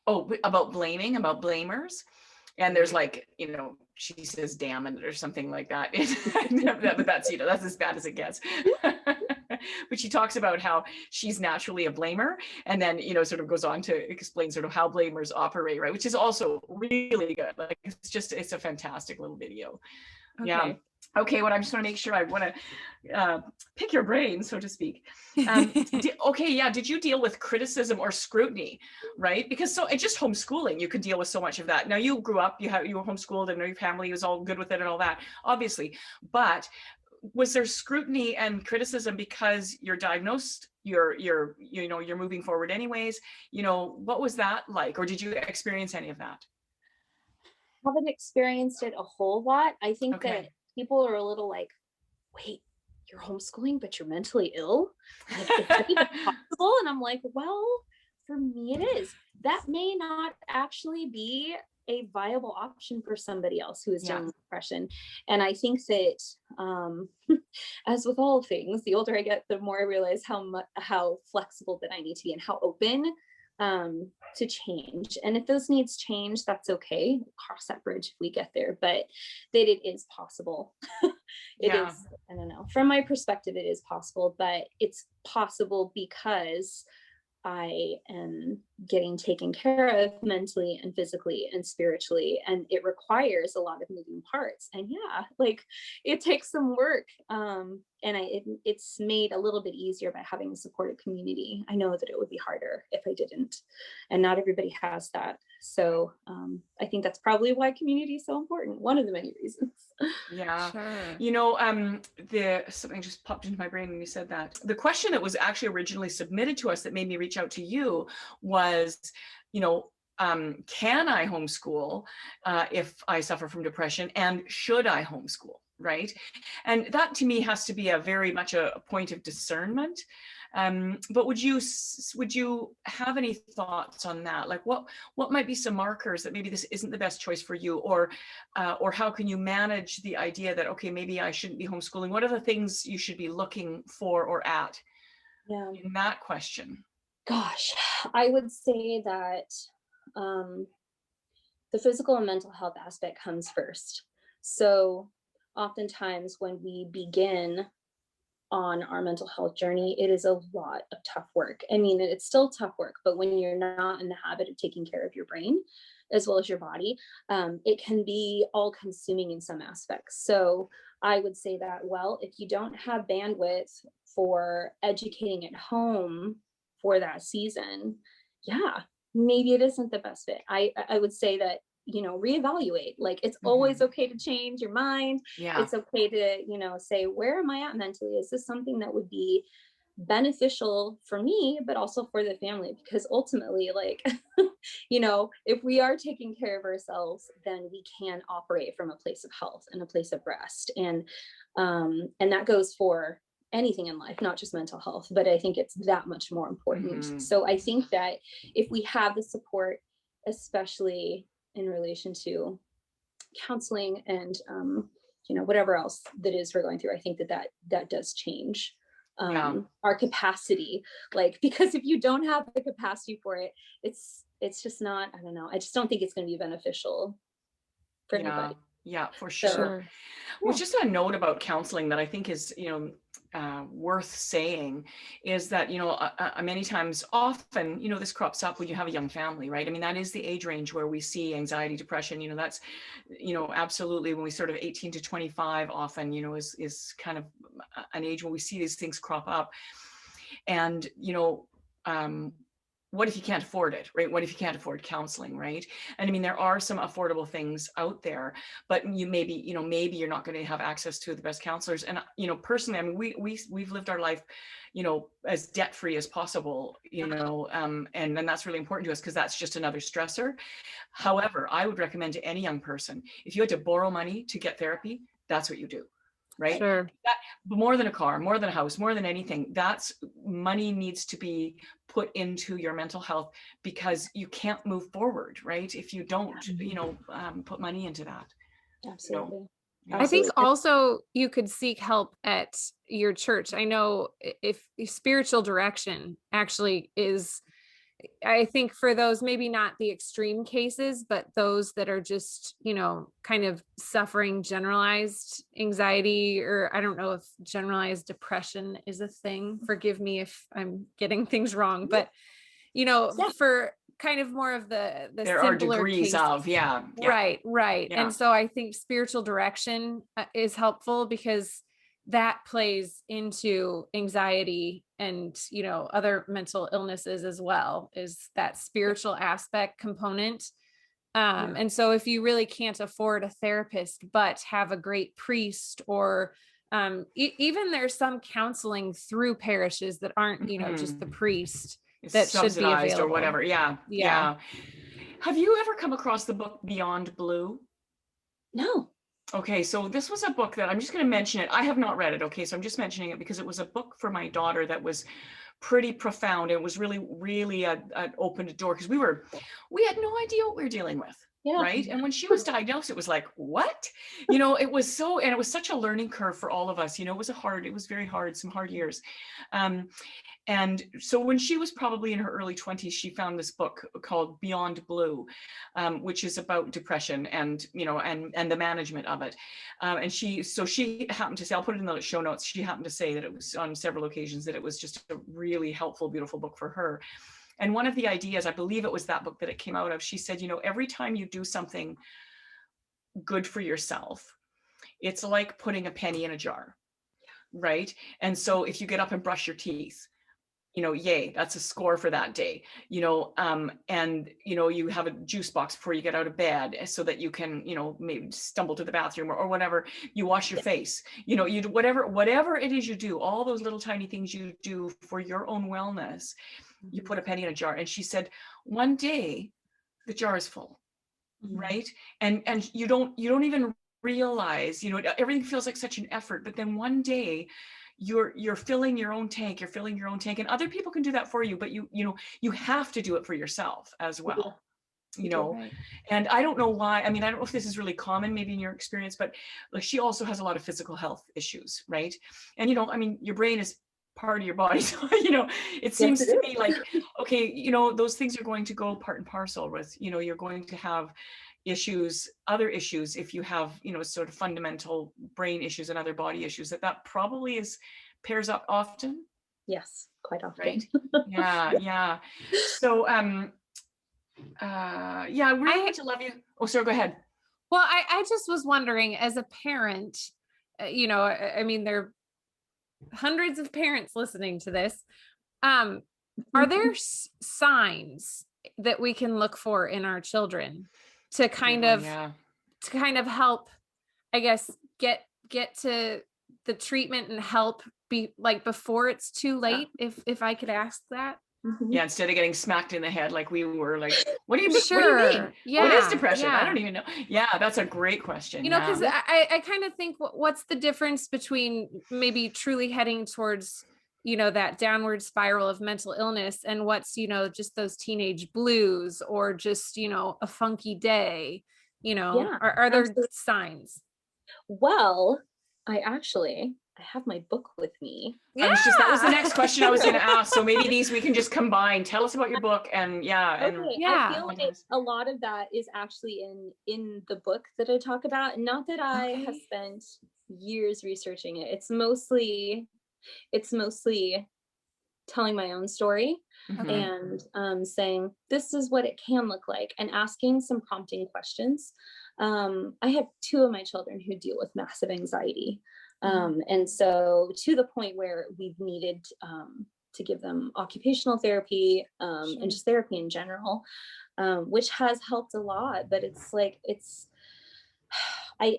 about blamers. And there's like, you know, she says damn it or something like that. But that's, you know, that's as bad as it gets. But she talks about how she's naturally a blamer, and then, you know, sort of goes on to explain sort of how blamers operate, right? Which is also really good. Like, it's a fantastic little video. Okay. Yeah. Okay, what I just want to make sure, I want to pick your brain, so to speak. Did you deal with criticism or scrutiny, right? Because just homeschooling, you could deal with so much of that. Now, you grew up, you were homeschooled, and your family was all good with it and all that, obviously. But was there scrutiny and criticism because you're diagnosed, you're moving forward anyways? You know, what was that like? Or did you experience any of that? Haven't experienced it a whole lot. I think that people are a little like, wait, you're homeschooling, but you're mentally ill? Like, is that even possible? And I'm like, well, for me it is. That may not actually be a viable option for somebody else who is dealing with depression. And I think that, as with all things, the older I get, the more I realize how flexible that I need to be and how open to change. And if those needs change, that's okay. We'll cross that bridge if we get there, but that it is possible. It is, I don't know, from my perspective, it is possible, but it's possible because I am getting taken care of mentally and physically and spiritually, and it requires a lot of moving parts. And like, it takes some work. And it's made a little bit easier by having a supportive community. I know that it would be harder if I didn't, and not everybody has that. So I think that's probably why community is so important. One of the many reasons. Yeah. Sure. You know, something just popped into my brain when you said that. The question that was actually originally submitted to us that made me reach out to you was, you know, can I homeschool if I suffer from depression, and should I homeschool? Right. And that to me has to be very much a point of discernment. But would you have any thoughts on that? Like, what might be some markers that maybe this isn't the best choice for you, or how can you manage the idea that, okay, maybe I shouldn't be homeschooling? What are the things you should be looking for or at in that question? Gosh, I would say that the physical and mental health aspect comes first. So oftentimes when we begin on our mental health journey, it is a lot of tough work. I mean, it's still tough work, but when you're not in the habit of taking care of your brain as well as your body, it can be all consuming in some aspects. So I would say that, well, if you don't have bandwidth for educating at home for that season, maybe it isn't the best fit. I would say that, reevaluate. Like, it's always okay to change your mind. It's okay to, say, where am I at mentally? Is this something that would be beneficial for me, but also for the family? Because ultimately, like, if we are taking care of ourselves, then we can operate from a place of health and a place of rest. And that goes for anything in life, not just mental health, but I think it's that much more important. So I think that if we have the support, especially in relation to counseling and, whatever else that is we're going through, I think that does change our capacity. Like, because if you don't have the capacity for it, it's just not, I don't know. I just don't think it's going to be beneficial for anybody. Yeah, for sure. Well, just a note about counseling that I think is, worth saying is that, many times, often, this crops up when you have a young family, right? I mean, that is the age range where we see anxiety, depression, that's, absolutely when we sort of 18 to 25 often, is kind of an age when we see these things crop up. And, what if you can't afford it, right? What if you can't afford counseling, right? And I mean, there are some affordable things out there, but maybe you're not going to have access to the best counselors. And, personally, I mean, we've lived our life, as debt-free as possible, and that's really important to us because that's just another stressor. However, I would recommend to any young person, if you had to borrow money to get therapy, that's what you do. Right? Sure. More than a car, more than a house, more than anything, that's money needs to be put into your mental health, because you can't move forward, right? If you don't, put money into that. Absolutely. I think also you could seek help at your church. I know if spiritual direction actually is, I think for those, maybe not the extreme cases, but those that are just, kind of suffering generalized anxiety, or I don't know if generalized depression is a thing. Forgive me if I'm getting things wrong, but, for kind of more of the there are degrees cases. of, yeah. Right. Yeah. And so I think spiritual direction is helpful, because that plays into anxiety and, other mental illnesses as well, is that spiritual aspect component. And so if you really can't afford a therapist, but have a great priest, or even there's some counseling through parishes that aren't, just the priest, it's that should be available or whatever. Yeah. Have you ever come across the book Beyond Blue? No. Okay, so this was a book that I'm just going to mention it. I have not read it. Okay, so I'm just mentioning it because it was a book for my daughter that was pretty profound. It was really, really opened a door, because we had no idea what we were dealing with. Yeah. Right. And when she was diagnosed, it was like, what? It was and it was such a learning curve for all of us. It was very hard, some hard years. And so when she was probably in her early 20s, she found this book called Beyond Blue, which is about depression and, and the management of it. And she happened to say, I'll put it in the show notes, she happened to say that it was on several occasions that it was just a really helpful, beautiful book for her. And one of the ideas, I believe it was that book that it came out of, she said, every time you do something good for yourself, it's like putting a penny in a jar, right? And so if you get up and brush your teeth, yay, that's a score for that day, and, you have a juice box before you get out of bed so that you can, maybe stumble to the bathroom or whatever. You wash your face, you do whatever it is you do, all those little tiny things you do for your own wellness, you put a penny in a jar. And she said, one day the jar is full, right? And you don't even realize, everything feels like such an effort, but then one day you're filling your own tank, and other people can do that for you, but you have to do it for yourself as well. Right. And I don't know why, I mean, I don't know if this is really common, maybe in your experience, but like, she also has a lot of physical health issues, right? And, I mean, your brain is part of your body. So, it seems to me like, okay, those things are going to go part and parcel with, you're going to have other issues, if you have, sort of fundamental brain issues and other body issues, that probably pairs up often. Yes, quite often. Right. Yeah. So, I really want to love you. Oh, sorry, go ahead. Well, I just was wondering, as a parent, I mean, there are hundreds of parents listening to this. Are there signs that we can look for in our children to kind of help, I guess, get to the treatment and help be like before it's too late, if I could ask that? Yeah, instead of getting smacked in the head like we were, like, what do you mean? Sure. What do you mean? Yeah. What is depression? I don't even know. Yeah, that's a great question. Because I kind of think, what's the difference between maybe truly heading towards, that downward spiral of mental illness, and what's, just those teenage blues, or just, a funky day, are there signs? Well, I have my book with me. Yeah. That was the next question I was going to ask. So maybe these we can just combine. Tell us about your book. And I feel like a lot of that is actually in the book that I talk about. Not that I have spent years researching it. It's mostly telling my own story and saying, this is what it can look like, and asking some prompting questions. I have two of my children who deal with massive anxiety. And so, to the point where we've needed to give them occupational therapy, and just therapy in general, which has helped a lot. But it's like, I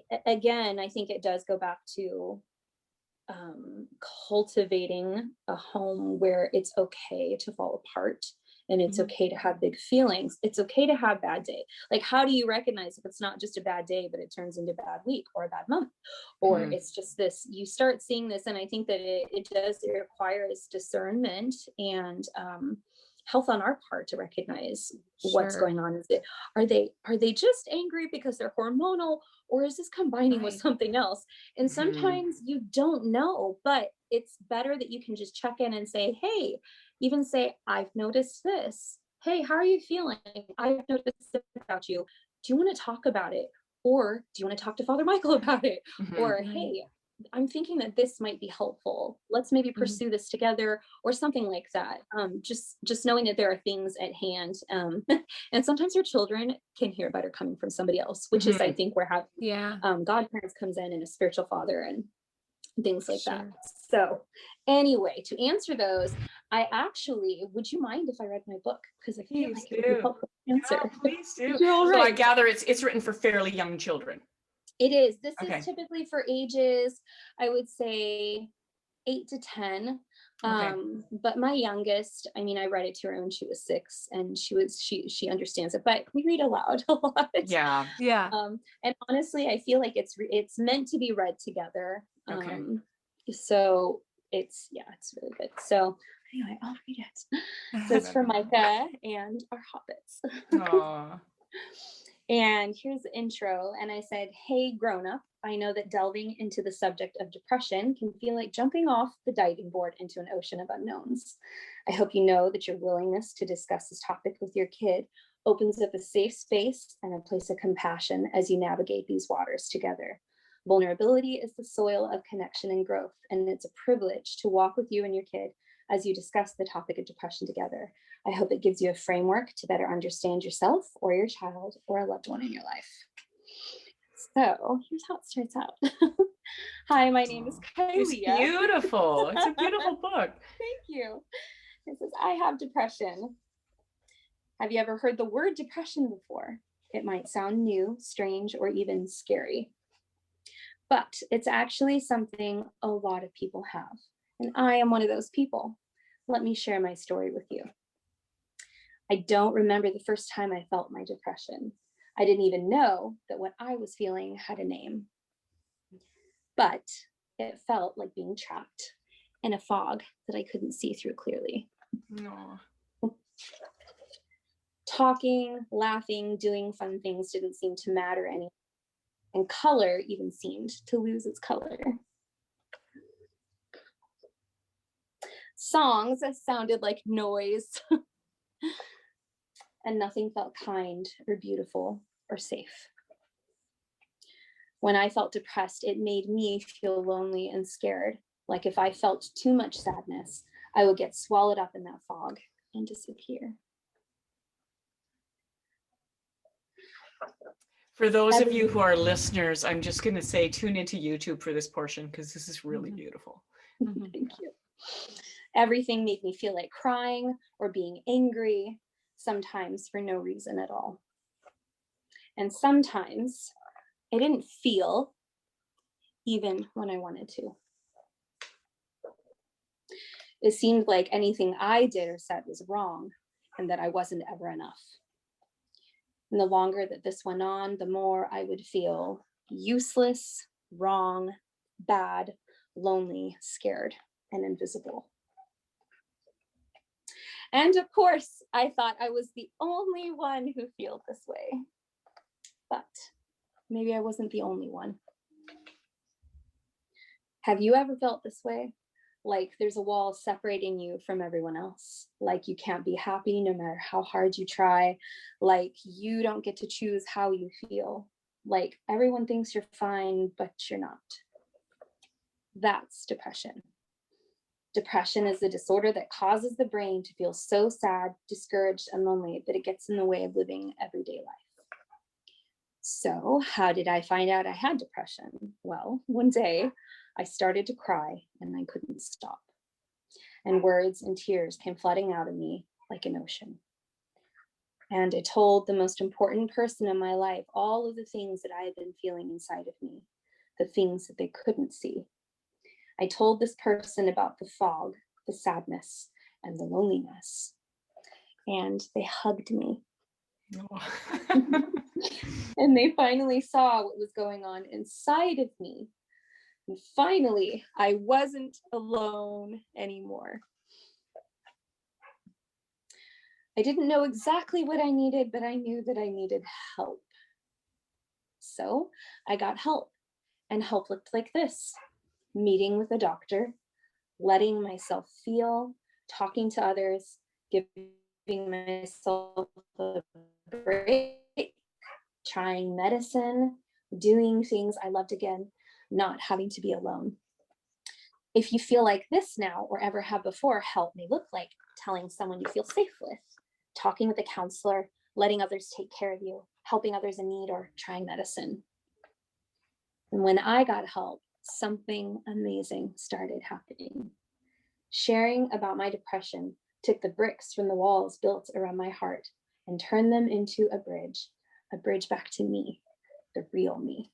think it does go back to cultivating a home where it's okay to fall apart, and it's okay to have big feelings. It's okay to have bad day. Like, how do you recognize if it's not just a bad day, but it turns into a bad week or a bad month, or it's just this, you start seeing this. And I think that it requires discernment and health on our part to recognize what's going on. Are they just angry because they're hormonal, or is this combining with something else? And sometimes you don't know, but it's better that you can just check in and say, hey, even say, I've noticed this. Hey, how are you feeling? I've noticed this about you. Do you want to talk about it? Or do you want to talk to Father Michael about it? Or, hey, I'm thinking that this might be helpful. Let's maybe pursue this together, or something like that. Just knowing that there are things at hand. And sometimes your children can hear better coming from somebody else, which is, I think, where having godparents comes in, and a spiritual father and things like that. So anyway, to answer those, would you mind if I read my book? Because I feel like it would be helpful to answer. Yeah, please do. You're all So I right. gather it's written for fairly young children. It is. This is typically for ages, I would say 8 to 10. But my youngest, I mean, I read it to her when she was 6, and she understands it, but we read aloud a lot. Yeah. And honestly, I feel like it's meant to be read together. So it's really good. So anyway, I'll read it. So it's for Micah and our hobbits. Aww. And here's the intro. And I said, hey, grown up, I know that delving into the subject of depression can feel like jumping off the diving board into an ocean of unknowns. I hope you know that your willingness to discuss this topic with your kid opens up a safe space and a place of compassion as you navigate these waters together. Vulnerability is the soil of connection and growth, and it's a privilege to walk with you and your kid as you discuss the topic of depression together. I hope it gives you a framework to better understand yourself or your child or a loved one in your life. So here's how it starts out. Hi, my name is Kileah. It's beautiful. It's a beautiful book. Thank you. It says, I have depression. Have you ever heard the word depression before? It might sound new, strange, or even scary. But it's actually something a lot of people have. And I am one of those people. Let me share my story with you. I don't remember the first time I felt my depression. I didn't even know that what I was feeling had a name. But it felt like being trapped in a fog that I couldn't see through clearly. Aww. Talking, laughing, doing fun things didn't seem to matter anymore. And color even seemed to lose its color. Songs sounded like noise. And nothing felt kind or beautiful or safe. When I felt depressed, it made me feel lonely and scared. Like if I felt too much sadness, I would get swallowed up in that fog and disappear. For those of you who are listeners, I'm just going to say tune into YouTube for this portion because this is really beautiful. Thank you. Everything made me feel like crying or being angry, sometimes for no reason at all. And sometimes I didn't feel even when I wanted to. It seemed like anything I did or said was wrong and that I wasn't ever enough. And the longer that this went on, the more I would feel useless, wrong, bad, lonely, scared, and invisible. And of course, I thought I was the only one who felt this way. But maybe I wasn't the only one. Have you ever felt this way? Like there's a wall separating you from everyone else. Like you can't be happy no matter how hard you try. Like you don't get to choose how you feel. Like everyone thinks you're fine, but you're not. That's depression. Depression is the disorder that causes the brain to feel so sad, discouraged, and lonely that it gets in the way of living everyday life. So how did I find out I had depression? Well, one day I started to cry and I couldn't stop. and words and tears came flooding out of me like an ocean. And I told the most important person in my life all of the things that I had been feeling inside of me, the things that they couldn't see. I told this person about the fog, the sadness, and the loneliness. And they hugged me. Oh. And they finally saw what was going on inside of me. And finally, I wasn't alone anymore. I didn't know exactly what I needed, but I knew that I needed help. So I got help, and help looked like this: meeting with a doctor, letting myself feel, talking to others, giving myself a break, trying medicine, doing things I loved again, not having to be alone. If you feel like this now or ever have before, help may look like telling someone you feel safe with, talking with a counselor, letting others take care of you, helping others in need, or trying medicine. And when I got help, something amazing started happening. Sharing about my depression took the bricks from the walls built around my heart and turned them into a bridge back to me, the real me.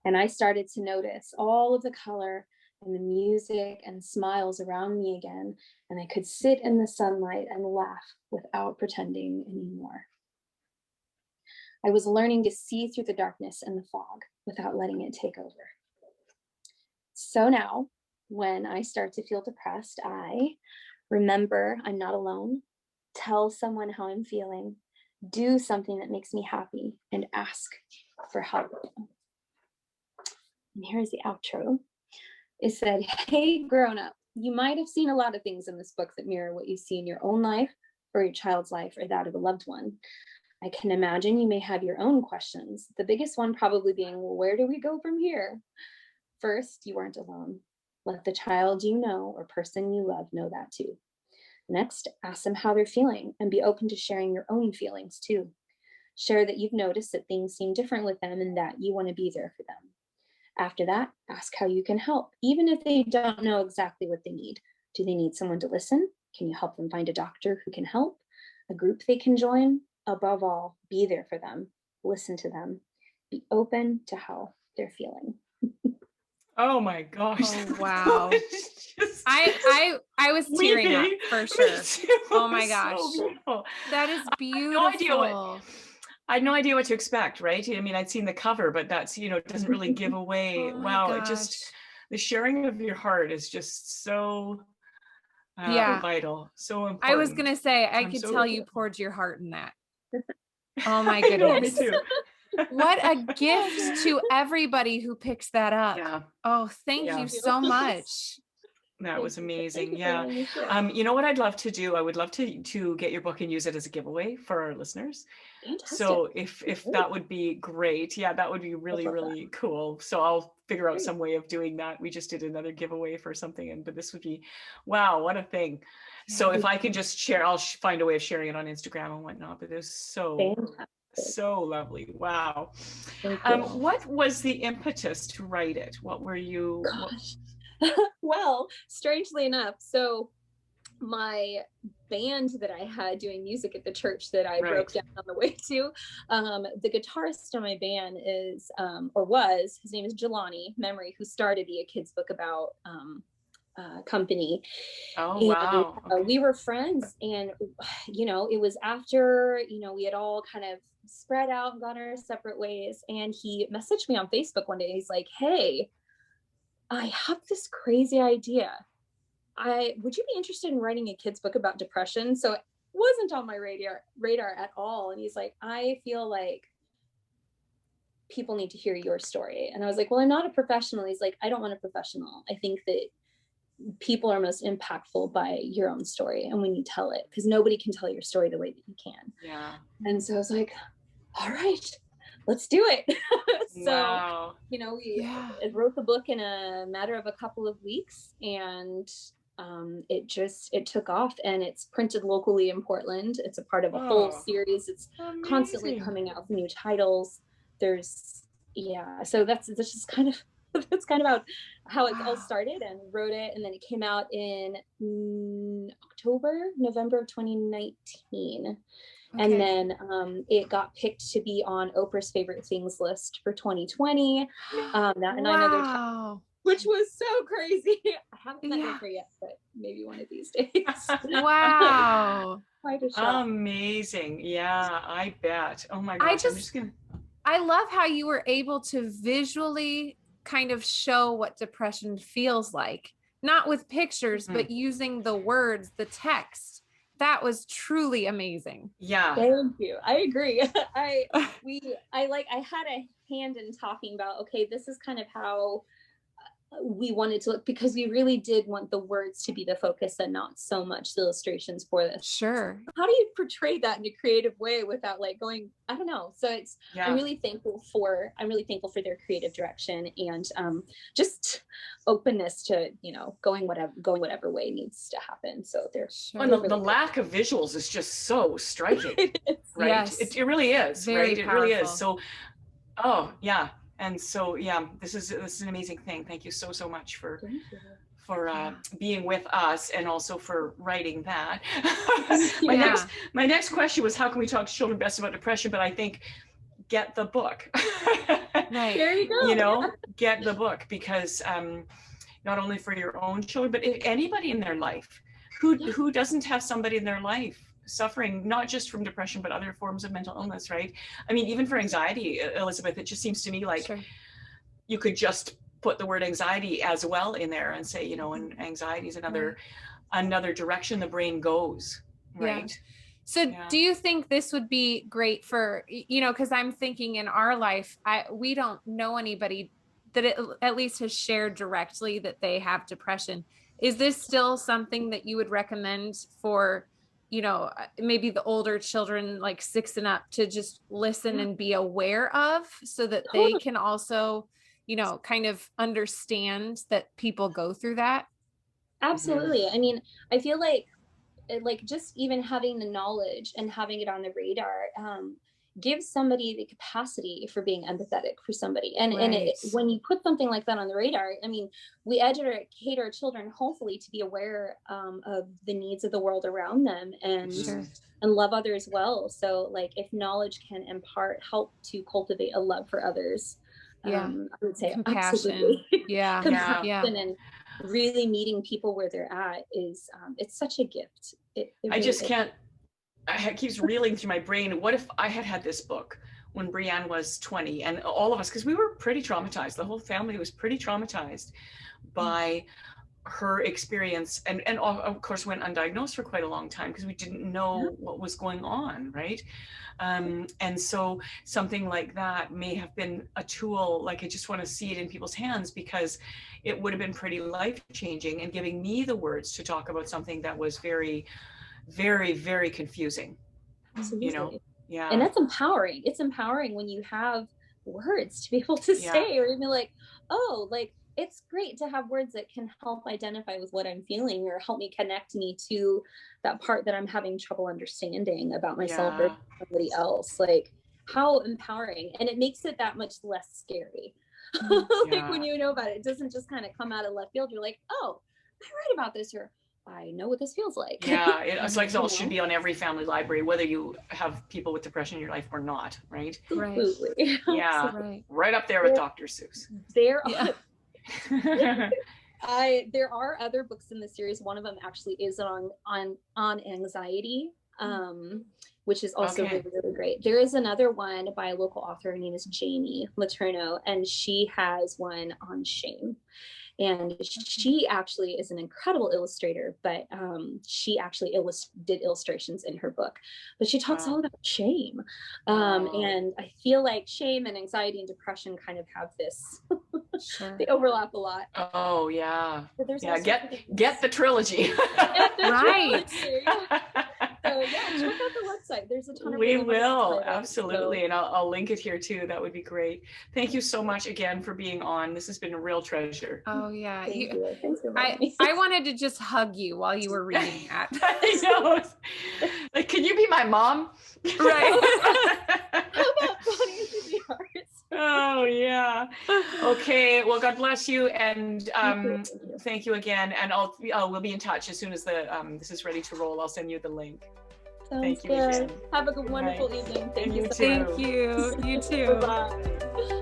And I started to notice all of the color and the music and smiles around me again, and I could sit in the sunlight and laugh without pretending anymore. I was learning to see through the darkness and the fog without letting it take over. So now, when I start to feel depressed, I remember I'm not alone, tell someone how I'm feeling, do something that makes me happy, and ask for help. And here's the outro. It said, "Hey, grown up, you might have seen a lot of things in this book that mirror what you see in your own life or your child's life or that of a loved one. I can imagine you may have your own questions, the biggest one probably being, well, where do we go from here? First, you aren't alone. Let the child you know or person you love know that too. Next, ask them how they're feeling and be open to sharing your own feelings too. Share that you've noticed that things seem different with them and that you want to be there for them. After that, ask how you can help, even if they don't know exactly what they need. Do they need someone to listen? Can you help them find a doctor who can help? A group they can join? Above all, be there for them. Listen to them. Be open to how they're feeling." Oh my gosh. Oh, wow. Just I was tearing up weeping. for Me sure. too. Oh my It's so gosh. beautiful. That is no idea what- beautiful. I had no idea what to expect, right? I mean, I'd seen the cover, but that's, it doesn't really give away. Oh my Wow. It gosh. just, the sharing of your heart is just so Yeah. vital, so important. I was going to say, I I'm could so tell you grateful. poured your heart in that. Oh my I know, me goodness. too. What a gift to everybody who picks that up. Yeah, Oh, thank Yeah. you so much. that was amazing. Thank you for Yeah. letting me share. You know what I'd love to do? I would love to get your book and use it as a giveaway for our listeners. Fantastic. So if that would be great. Yeah, that would be really, love that. really cool. So I'll figure out some way of doing that. We just did another giveaway for something, but this would be, wow, what a thing. So if I can just share, I'll find a way of sharing it on Instagram and whatnot, but it was Fantastic. so lovely. Wow. Thank you. What was the impetus to write it? What were you? Gosh. Well, strangely enough, so my band that I had doing music at the church that I broke down on the way to, the guitarist on my band is, or was, his name is Jelani Memory, who started the A Kid's Book About company. Oh, and, wow. Okay. we were friends, and it was after we had all kind of spread out and gone our separate ways, and he messaged me on Facebook one day. He's like, "Hey, I have this crazy idea. Would you be interested in writing a kid's book about depression?" So it wasn't on my radar at all. And he's like, "I feel like people need to hear your story." And I was like, "Well, I'm not a professional." He's like, "I don't want a professional. I think that people are most impactful by your own story, and when you tell it, because nobody can tell your story the way that you can." Yeah. And so I was like, "All right, let's do it." So, wow. we wrote the book in a matter of a couple of weeks, and it took off, and it's printed locally in Portland. It's a part of a whole series. It's constantly coming out with new titles. So that's just kind of that's kind of how it all started, and wrote it. And then it came out in November of 2019. Okay. And then it got picked to be on Oprah's favorite things list for 2020. And I know they're which was so crazy. I haven't met Oprah yet, but maybe one of these days. Wow. Quite a shock. Amazing. Yeah, I bet. Oh my gosh. I love how you were able to visually kind of show what depression feels like, not with pictures, but using the words, the text. That was truly amazing. Yeah. Thank you. I agree. I had a hand in talking about, okay, this is kind of how we wanted to look, because we really did want the words to be the focus and not so much the illustrations for this. Sure. How do you portray that in a creative way without like going, I don't know. So I'm really thankful for their creative direction, and just openness to, going whatever way needs to happen. So there's the lack of visuals is just so striking, right? Yes. It really is, Very right? powerful. It really is. So, and so, this is an amazing thing. Thank you so much for being with us, and also for writing that. My next question was, how can we talk to children best about depression? But I think, get the book. Right. There you go. Get the book, because not only for your own children, but anybody in their life who doesn't have somebody in their life suffering, not just from depression, but other forms of mental illness, right? I mean, even for anxiety, Elizabeth, it just seems to me like you could just put the word anxiety as well in there and say, and anxiety is another direction the brain goes, right? Yeah. So do you think this would be great for, because I'm thinking in our life, we don't know anybody that at least has shared directly that they have depression. Is this still something that you would recommend for, maybe the older children, like 6 and up, to just listen and be aware of, so that they can also, kind of understand that people go through that? Absolutely. I mean, I feel like just even having the knowledge and having it on the radar gives somebody the capacity for being empathetic for somebody. And when you put something like that on the radar, I mean, we educate our children hopefully to be aware of the needs of the world around them, and love others well. So like, if knowledge can help to cultivate a love for others, I would say compassion. Absolutely. Compassion. And really meeting people where they're at is it's such a gift. It keeps reeling through my brain. What if I had this book when Brianne was 20, and all of us, because we were pretty traumatized. The whole family was pretty traumatized by her experience, and of course went undiagnosed for quite a long time because we didn't know what was going on, right? And so something like that may have been a tool. Like, I just want to see it in people's hands, because it would have been pretty life-changing and giving me the words to talk about something that was very, very, very confusing. Absolutely. And that's empowering. It's empowering when you have words to be able to say, or even like, oh, like, it's great to have words that can help identify with what I'm feeling, or help me connect me to that part that I'm having trouble understanding about myself or somebody else. Like, how empowering. And it makes it that much less scary. Like, when you know about it, it doesn't just kind of come out of left field. You're like, oh, I read about this, or I know what this feels like. It's like, it should be on every family library, whether you have people with depression in your life or not, right? Absolutely. Right up there with Dr. Seuss. There are other books in the series. One of them actually is on anxiety, which is also really, really great. There is another one by a local author. Her name is Jamie Letourneau, and she has one on shame. And she actually is an incredible illustrator, but she actually did illustrations in her book. But she talks all about shame. And I feel like shame and anxiety and depression kind of have this, they overlap a lot. Oh, yeah. But there's get the trilogy. Right. So check out the website. There's a ton of We will, absolutely. And I'll link it here too. That would be great. Thank you so much again for being on. This has been a real treasure. Oh yeah. Thank you. Thanks for having me. I wanted to just hug you while you were reading that. I know. Like, can you be my mom? Right. How about Bonnie to be ours? Oh yeah. Okay. Well, God bless you, and thank you again. And we'll be in touch as soon as this is ready to roll. I'll send you the link. Sounds Thank you good. again. Have a wonderful evening. Thank And you you so too. Thank you. You too. much. Bye.